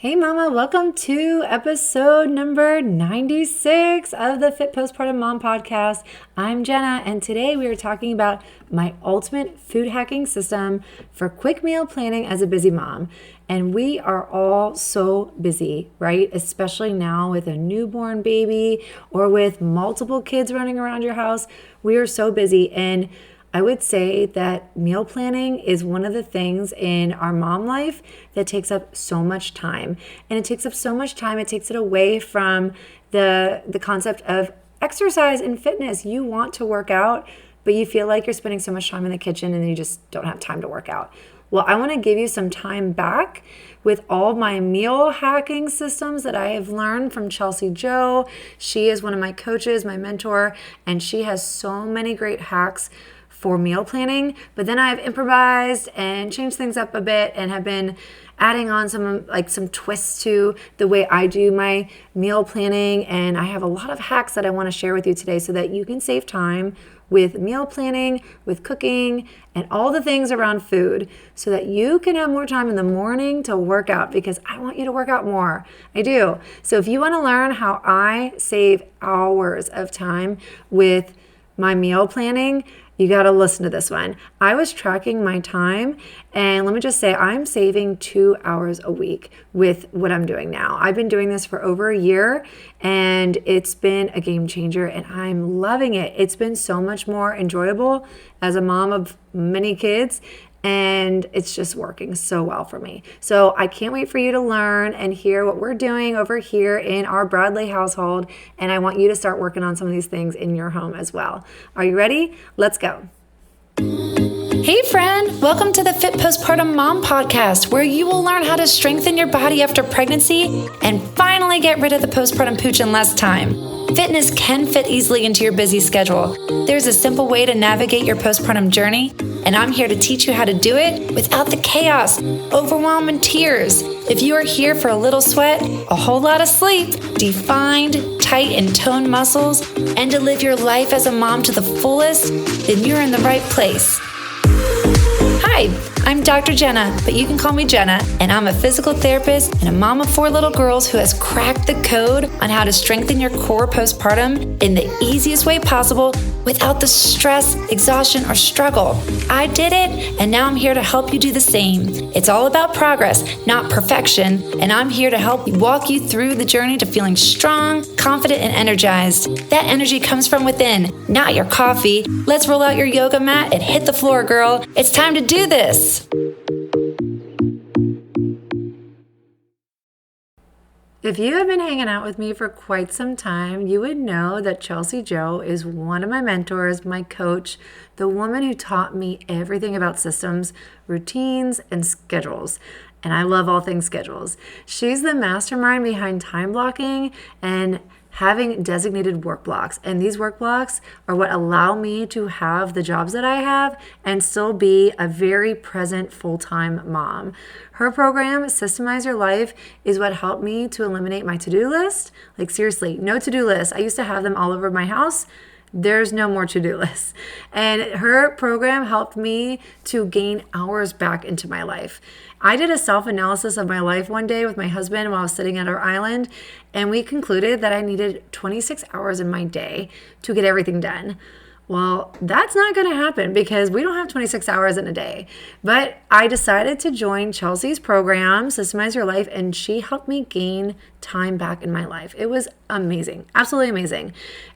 Hey mama, welcome to episode number 96 of the Fit Postpartum Mom podcast. I'm Jenna, and today we are talking about my ultimate food hacking system for quick meal planning as a busy mom. And we are all so busy, right? Especially now with a newborn baby or with multiple kids running around your house. We are so busy, and I would say that meal planning is one of the things in our mom life that takes up so much time. And it takes up so much time, it takes it away from the concept of exercise and fitness. You want to work out, but you feel like you're spending so much time in the kitchen and you just don't have time to work out. Well, I want to give you some time back with all my meal hacking systems that I have learned from Chelsi Jo. She is one of my coaches, my mentor, and she has so many great hacks for meal planning, but then I've improvised and changed things up a bit and have been adding on some twists to the way I do my meal planning. And I have a lot of hacks that I want to share with you today so that you can save time with meal planning, with cooking, and all the things around food so that you can have more time in the morning to work out, because I want you to work out more. I do. So if you want to learn how I save hours of time with my meal planning, you got to listen to this one. I was tracking my time, and let me just say I'm saving 2 hours a week with what I'm doing now. I've been doing this for over a year, and it's been a game changer, and I'm loving it. It's been so much more enjoyable as a mom of many kids, and it's just working so well for me. So I can't wait for you to learn and hear what we're doing over here in our Bradley household. And I want you to start working on some of these things in your home as well. Are you ready? Let's go. Hey friend, welcome to the Fit Postpartum Mom podcast, where you will learn how to strengthen your body after pregnancy and finally get rid of the postpartum pooch in less time. Fitness can fit easily into your busy schedule. There's a simple way to navigate your postpartum journey, and I'm here to teach you how to do it without the chaos, overwhelm, and tears. If you are here for a little sweat, a whole lot of sleep, defined, tight, and toned muscles, and to live your life as a mom to the fullest, then you're in the right place. Hi, I'm Dr. Jenna, but you can call me Jenna, and I'm a physical therapist and a mom of 4 little girls who has cracked the code on how to strengthen your core postpartum in the easiest way possible without the stress, exhaustion, or struggle. I did it, and now I'm here to help you do the same. It's all about progress, not perfection, and I'm here to help walk you through the journey to feeling strong, confident, and energized. That energy comes from within, not your coffee. Let's roll out your yoga mat and hit the floor, girl. It's time to do this. If you have been hanging out with me for quite some time, you would know that Chelsi Jo is one of my mentors, my coach, the woman who taught me everything about systems, routines, and schedules. And I love all things schedules. She's the mastermind behind time blocking and having designated work blocks. And these work blocks are what allow me to have the jobs that I have and still be a very present full-time mom. Her program, Systemize Your Life, is what helped me to eliminate my to-do list. Like seriously, no to-do list. I used to have them all over my house. There's no more to-do lists. And her program helped me to gain hours back into my life. I did a self-analysis of my life one day with my husband while I was sitting at our island, and we concluded that I needed 26 hours in my day to get everything done. Well, that's not going to happen because we don't have 26 hours in a day. But I decided to join Chelsi's program, Systemize Your Life, and she helped me gain time back in my life. It was amazing, absolutely amazing.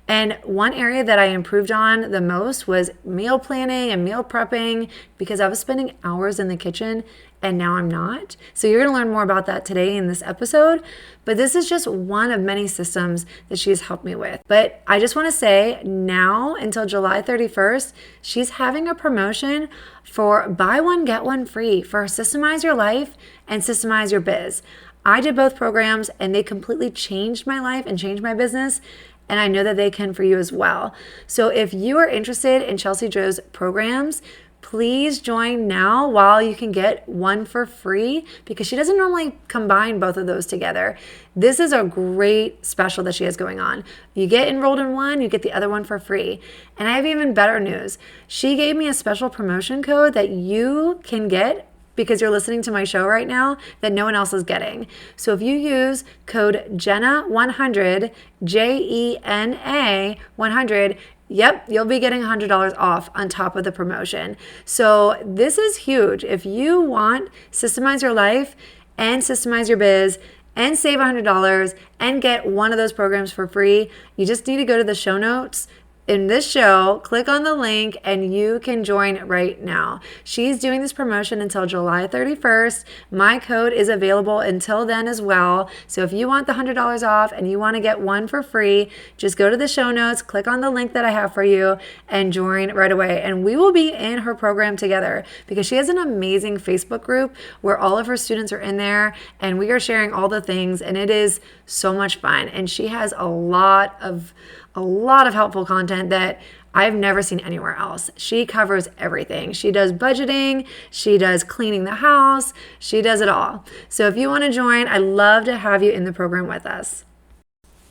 And one area that I improved on the most was meal planning and meal prepping, because I was spending hours in the kitchen and now I'm not. So you're going to learn more about that today in this episode. But this is just one of many systems that she's helped me with. But I just want to say now until July 31st, she's having a promotion for buy one, get one free for Systemize Your Life and Systemize Your Biz. I did both programs and they completely changed my life and changed my business. And I know that they can for you as well. So if you are interested in Chelsi Jo's programs, please join now while you can get one for free, because she doesn't normally combine both of those together. This is a great special that she has going on. You get enrolled in one, you get the other one for free. And I have even better news. She gave me a special promotion code that you can get because you're listening to my show right now that no one else is getting. So if you use code Jenna100, JENA 100, yep, you'll be getting $100 off on top of the promotion. So this is huge. If you want Systemize Your Life and Systemize Your Biz and save $100 and get one of those programs for free, you just need to go to the show notes in this show, click on the link, and you can join right now. She's doing this promotion until July 31st. My code is available until then as well. So if you want the $100 off and you want to get one for free, just go to the show notes, click on the link that I have for you, and join right away. And we will be in her program together because she has an amazing Facebook group where all of her students are in there, and we are sharing all the things, and it is so much fun. And she has a lot of helpful content that I've never seen anywhere else. She covers everything. She does budgeting, she does cleaning the house, she does it all. So if you want to join, I'd love to have you in the program with us.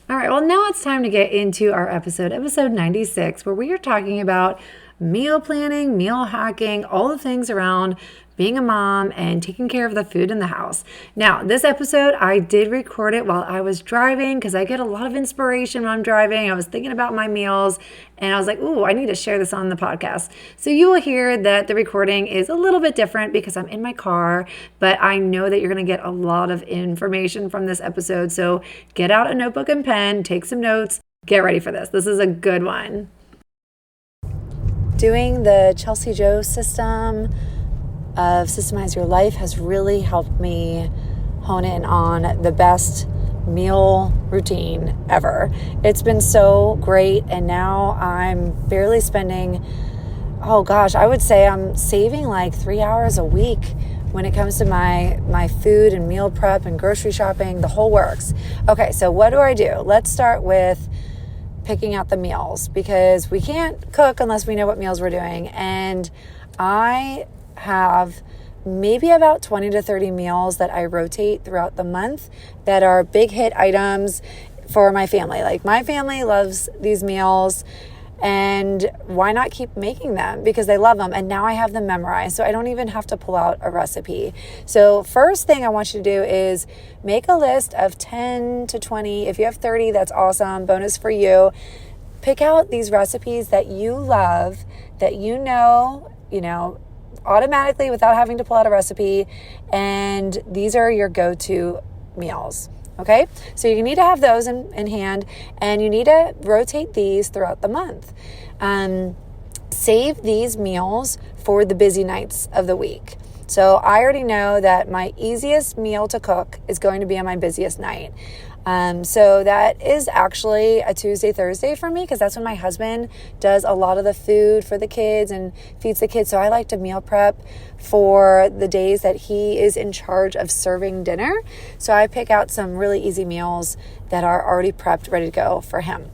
All right, well, now it's time to get into our episode 96, where we are talking about meal planning, meal hacking, all the things around being a mom and taking care of the food in the house. Now, this episode, I did record it while I was driving because I get a lot of inspiration when I'm driving. I was thinking about my meals and I was like, ooh, I need to share this on the podcast. So you will hear that the recording is a little bit different because I'm in my car, but I know that you're going to get a lot of information from this episode. So get out a notebook and pen, take some notes, get ready for this. This is a good one. Doing the Chelsi Jo system of Systemize Your Life has really helped me hone in on the best meal routine ever. It's been so great, and now I'm barely spending, I would say I'm saving like 3 hours a week when it comes to my food and meal prep and grocery shopping, the whole works. Okay, so what do? Let's start with picking out the meals, because we can't cook unless we know what meals we're doing. And I have maybe about 20 to 30 meals that I rotate throughout the month that are big hit items for my family. Like, my family loves these meals, and why not keep making them? Because they love them, and now I have them memorized, so I don't even have to pull out a recipe. So first thing I want you to do is make a list of 10 to 20. If you have 30, that's awesome. Bonus for you. Pick out these recipes that you love, that you know, automatically without having to pull out a recipe, and these are your go-to meals. Okay, so you need to have those in hand, and you need to rotate these throughout the month. Save these meals for the busy nights of the week. So I already know that my easiest meal to cook is going to be on my busiest night. So that is actually a Tuesday, Thursday for me, because that's when my husband does a lot of the food for the kids and feeds the kids. So I like to meal prep for the days that he is in charge of serving dinner. So I pick out some really easy meals that are already prepped, ready to go for him.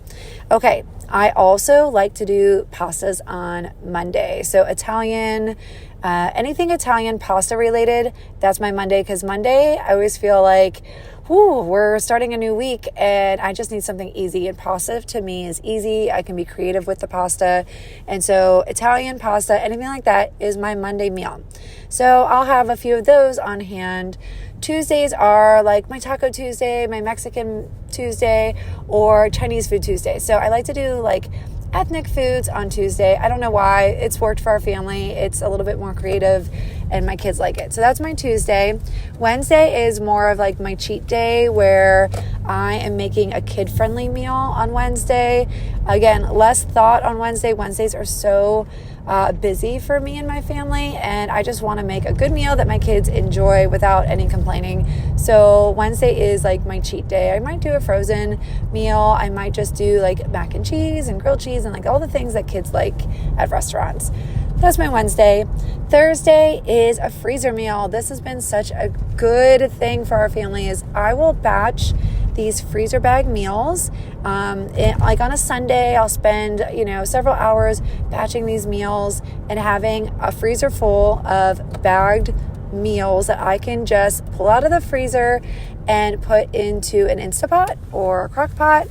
Okay, I also like to do pastas on Monday. So Italian, anything Italian pasta related, that's my Monday, because Monday I always feel like, we're starting a new week and I just need something easy. And pasta to me is easy. I can be creative with the pasta. And so Italian pasta, anything like that is my Monday meal. So I'll have a few of those on hand. Tuesdays are like my Taco Tuesday, my Mexican Tuesday, or Chinese food Tuesday. So I like to do like ethnic foods on Tuesday. I don't know why. It's worked for our family. It's a little bit more creative and my kids like it. So that's my Tuesday. Wednesday is more of like my cheat day, where I am making a kid-friendly meal on Wednesday. Again, less thought on Wednesday. Wednesdays are so busy for me and my family, and I just want to make a good meal that my kids enjoy without any complaining. So Wednesday is like my cheat day. I might do a frozen meal. I might just do like mac and cheese and grilled cheese and like all the things that kids like at restaurants. That's my Wednesday. Thursday is a freezer meal. This has been such a good thing for our family, is I will batch these freezer bag meals. Like on a Sunday, I'll spend, several hours batching these meals and having a freezer full of bagged meals that I can just pull out of the freezer and put into an Instapot or a crock pot,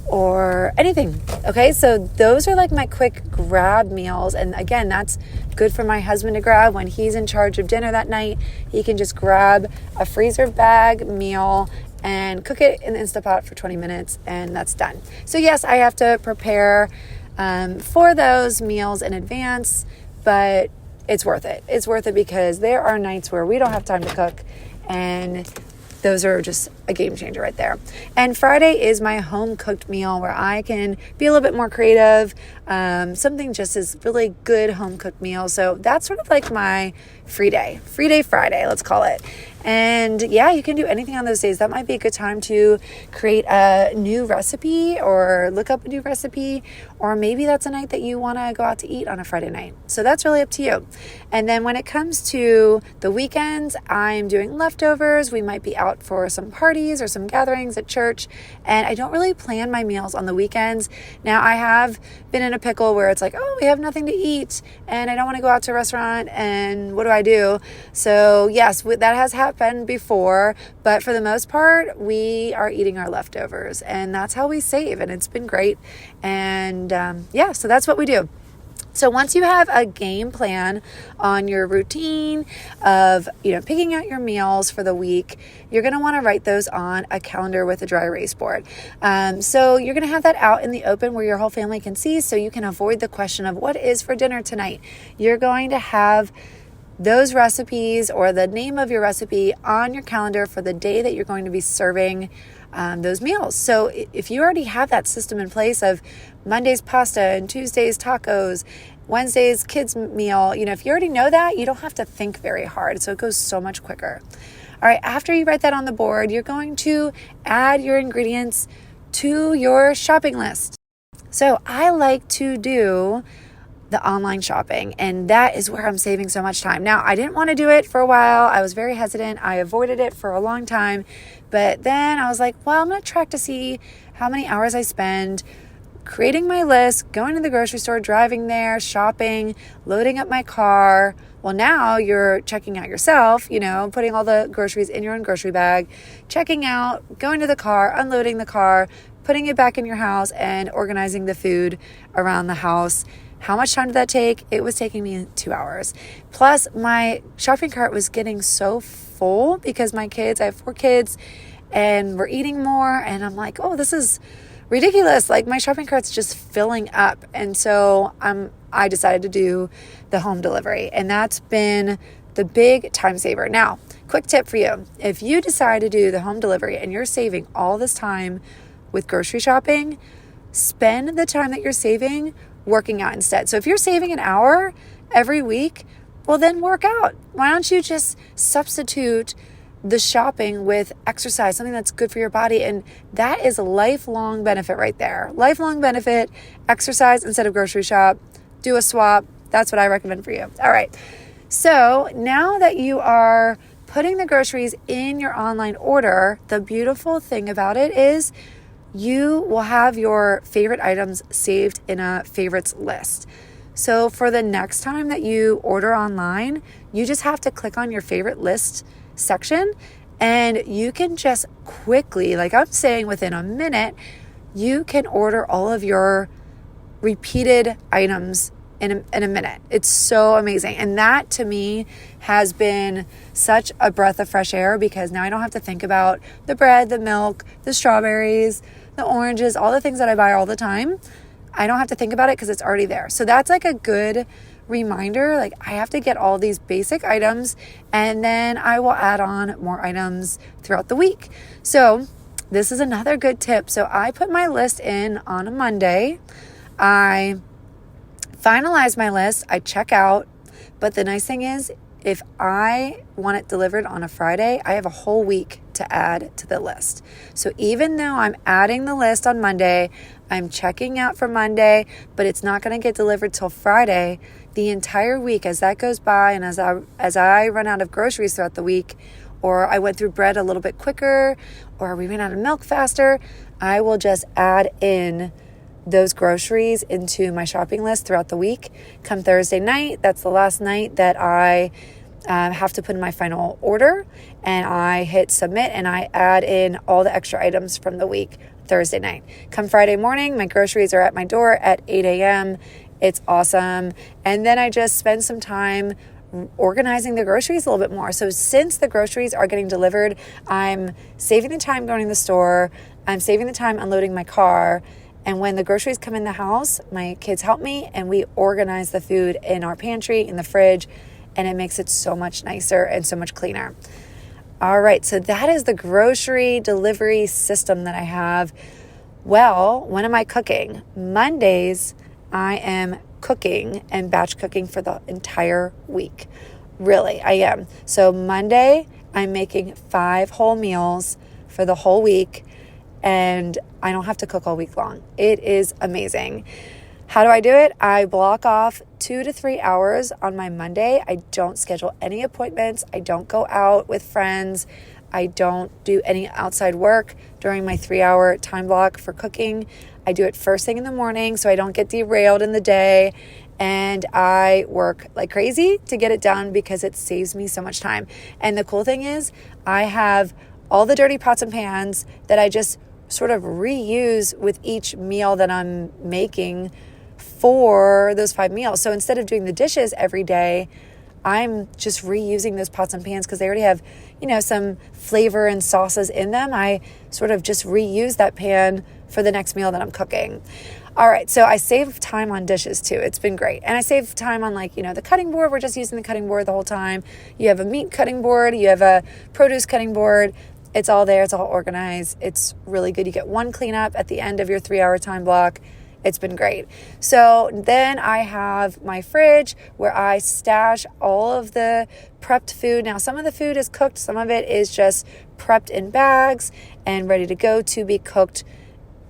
or anything. Okay, so those are like my quick grab meals. And again, that's good for my husband to grab when he's in charge of dinner that night. He can just grab a freezer bag meal and cook it in the Instapot for 20 minutes, and that's done. So yes, I have to prepare for those meals in advance, but it's worth it. It's worth it because there are nights where we don't have time to cook, and those are just a game changer right there. And Friday is my home cooked meal where I can be a little bit more creative. Something just is really good home cooked meal. So that's sort of like my free day Friday, let's call it. And yeah, you can do anything on those days. That might be a good time to create a new recipe or look up a new recipe, or maybe that's a night that you want to go out to eat on a Friday night. So that's really up to you. And then when it comes to the weekends, I'm doing leftovers. We might be out for some parties or some gatherings at church, and I don't really plan my meals on the weekends. Now, I have been in a pickle where it's like, oh, we have nothing to eat and I don't want to go out to a restaurant, and what do? So yes, that has happened before, but for the most part, we are eating our leftovers, and that's how we save, and it's been great. And so that's what we do. So once you have a game plan on your routine of, picking out your meals for the week, you're going to want to write those on a calendar with a dry erase board. So you're going to have that out in the open where your whole family can see, so you can avoid the question of what is for dinner tonight. You're going to have those recipes or the name of your recipe on your calendar for the day that you're going to be serving those meals. So if you already have that system in place of Monday's pasta and Tuesday's tacos, Wednesday's kids meal, if you already know that, you don't have to think very hard. So it goes so much quicker. All right, after you write that on the board, you're going to add your ingredients to your shopping list. So I like to do the online shopping, and that is where I'm saving so much time. Now, I didn't want to do it for a while. I was very hesitant. I avoided it for a long time, but then I was like, well, I'm going to track to see how many hours I spend creating my list, going to the grocery store, driving there, shopping, loading up my car. Well, now you're checking out yourself, putting all the groceries in your own grocery bag, checking out, going to the car, unloading the car, putting it back in your house, and organizing the food around the house. How much time did that take? It was taking me 2 hours. Plus, my shopping cart was getting so full because I have 4 kids, and we're eating more. And I'm like, oh, this is ridiculous. Like, my shopping cart's just filling up. And so I decided to do the home delivery. And that's been the big time saver. Now, quick tip for you. If you decide to do the home delivery and you're saving all this time with grocery shopping, spend the time that you're saving working out instead. So if you're saving an hour every week, well, then work out. Why don't you just substitute the shopping with exercise, something that's good for your body? And that is a lifelong benefit right there. Lifelong benefit, exercise instead of grocery shop, do a swap. That's what I recommend for you. All right. So now that you are putting the groceries in your online order, the beautiful thing about it is you will have your favorite items saved in a favorites list. So for the next time that you order online, you just have to click on your favorite list section, and you can just quickly, like I'm saying, within a minute, you can order all of your repeated items in a minute. It's so amazing. And that to me has been such a breath of fresh air, because now I don't have to think about the bread, the milk, the strawberries, the oranges, all the things that I buy all the time. I don't have to think about it because it's already there. So that's like a good reminder. Like, I have to get all these basic items, and then I will add on more items throughout the week. So this is another good tip. So I put my list in on a Monday. I finalize my list. I check out. But the nice thing is, if I want it delivered on a Friday, I have a whole week to add to the list. So even though I'm adding the list on Monday, I'm checking out for Monday, but it's not going to get delivered till Friday. The entire week, as that goes by, and as I run out of groceries throughout the week, or I went through bread a little bit quicker, or we ran out of milk faster, I will just add in those groceries into my shopping list throughout the week. Come Thursday night, that's the last night that I have to put in my final order, and I hit submit, and I add in all the extra items from the week. Thursday night. Come Friday morning, my groceries are at my door at 8 a.m. It's awesome. And then I just spend some time organizing the groceries a little bit more. So since the groceries are getting delivered, I'm saving the time going to the store. I'm saving the time unloading my car. And when the groceries come in the house, my kids help me and we organize the food in our pantry, in the fridge, and it makes it so much nicer and so much cleaner. All right, so that is the grocery delivery system that I have. Well, when am I cooking? Mondays, I am cooking and batch cooking for the entire week. Really, I am. So Monday, I'm making 5 whole meals for the whole week, and I don't have to cook all week long. It is amazing. How do I do it? I block off 2 to 3 hours on my Monday. I don't schedule any appointments. I don't go out with friends. I don't do any outside work during my 3-hour time block for cooking. I do it first thing in the morning so I don't get derailed in the day. And I work like crazy to get it done because it saves me so much time. And the cool thing is I have all the dirty pots and pans that I just sort of reuse with each meal that I'm making for those 5 meals. So instead of doing the dishes every day, I'm just reusing those pots and pans because they already have, some flavor and sauces in them. I sort of just reuse that pan for the next meal that I'm cooking. All right, so I save time on dishes too. It's been great. And I save time on the cutting board. We're just using the cutting board the whole time. You have a meat cutting board. You have a produce cutting board. It's all there. It's all organized. It's really good. You get one cleanup at the end of your 3-hour time block. It's been great. So then I have my fridge where I stash all of the prepped food. Now, some of the food is cooked. Some of it is just prepped in bags and ready to go to be cooked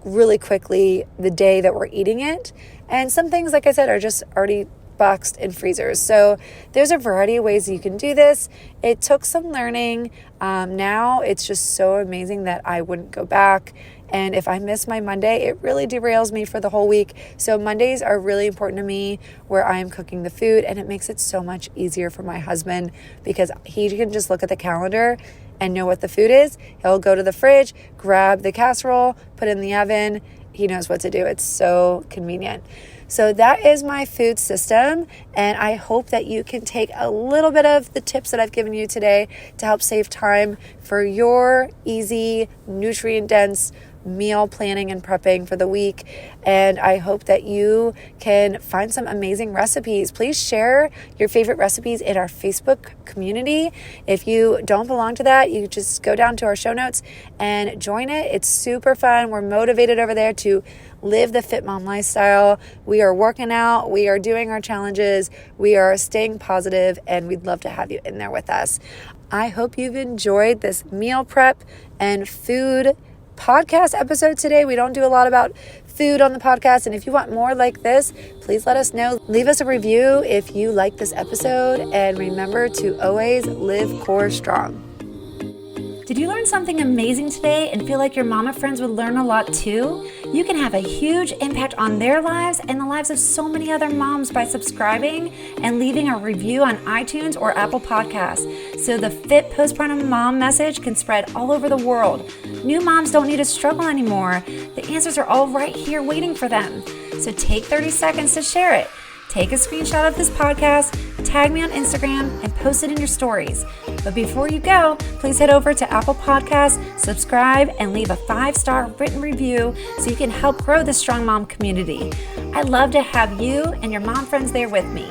really quickly the day that we're eating it. And some things, like I said, are just already boxed in freezers. So there's a variety of ways you can do this. It took some learning. Now it's just so amazing that I wouldn't go back. And if I miss my Monday, it really derails me for the whole week. So Mondays are really important to me where I am cooking the food, and it makes it so much easier for my husband because he can just look at the calendar and know what the food is. He'll go to the fridge, grab the casserole, put it in the oven. He knows what to do. It's so convenient. So that is my food system, and I hope that you can take a little bit of the tips that I've given you today to help save time for your easy, nutrient-dense meal planning and prepping for the week. And I hope that you can find some amazing recipes. Please share your favorite recipes in our Facebook community. If you don't belong to that, you just go down to our show notes and join it. It's super fun. We're motivated over there to live the Fit Mom lifestyle. We are working out. We are doing our challenges. We are staying positive, and we'd love to have you in there with us. I hope you've enjoyed this meal prep and food podcast episode today. We don't do a lot about food on the podcast, and if you want more like this, please let us know. Leave us a review if you like this episode, and remember to always live core strong. Did you learn something amazing today and feel like your mama friends would learn a lot too? You can have a huge impact on their lives and the lives of so many other moms by subscribing and leaving a review on iTunes or Apple Podcasts so the Fit Postpartum Mom message can spread all over the world. New moms don't need to struggle anymore. The answers are all right here waiting for them. So take 30 seconds to share it. Take a screenshot of this podcast, tag me on Instagram, and post it in your stories. But before you go, please head over to Apple Podcasts, subscribe, and leave a 5-star written review so you can help grow the Strong Mom community. I'd love to have you and your mom friends there with me.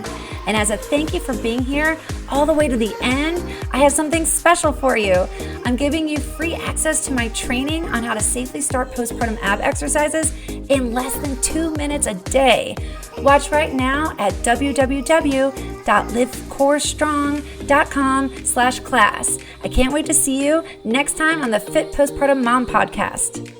And as a thank you for being here all the way to the end, I have something special for you. I'm giving you free access to my training on how to safely start postpartum ab exercises in less than 2 minutes a day. Watch right now at www.livecorestrong.com/class. I can't wait to see you next time on the Fit Postpartum Mom podcast.